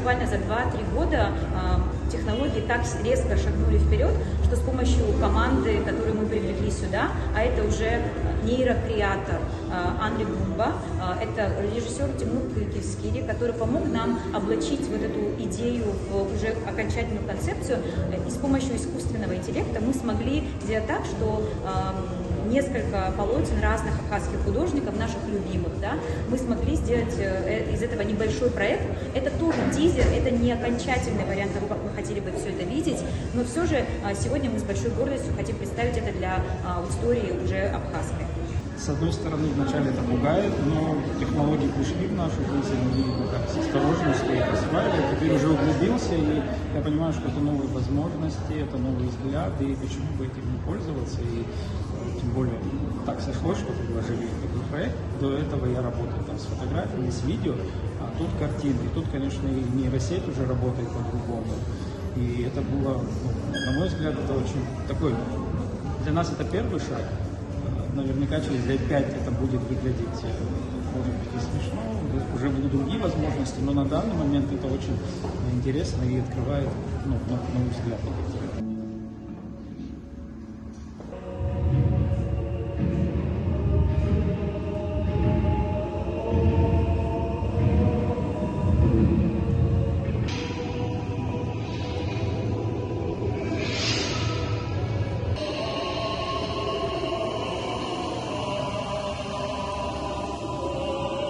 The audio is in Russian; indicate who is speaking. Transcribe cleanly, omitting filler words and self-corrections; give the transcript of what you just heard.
Speaker 1: буквально за 2-3 года технологии так резко шагнули вперед, что с помощью команды, которую мы привлекли сюда, а это уже нейрокреатор Анри Бумба, это режиссер Тимур Кылькискири, который помог нам облачить вот эту идею в уже окончательную концепцию, и с помощью искусственного интеллекта мы смогли сделать так, что несколько полотен разных абхазских художников, наших любимых, да, мы смогли сделать из этого небольшой проект. Это тоже тизер, это не окончательный вариант того, как мы хотели бы все это видеть, но все же сегодня мы с большой гордостью хотим представить это для аудитории уже абхазской.
Speaker 2: С одной стороны, вначале это пугает, но технологии пришли в нашу жизнь, и с осторожностью их осваивали. Теперь уже углубился, и я понимаю, что это новые возможности, это новый взгляд, и почему бы этим не пользоваться. И тем более так сошлось, что предложили такой проект. До этого я работал там с фотографиями, с видео, а тут картины. И тут, конечно, и нейросеть уже работает по-другому. И это было, на мой взгляд, это очень такой, для нас это первый шаг. Наверняка через лет 5 это будет выглядеть, может быть, и смешно, уже будут другие возможности, но на данный момент это очень интересно и открывает новый взгляд.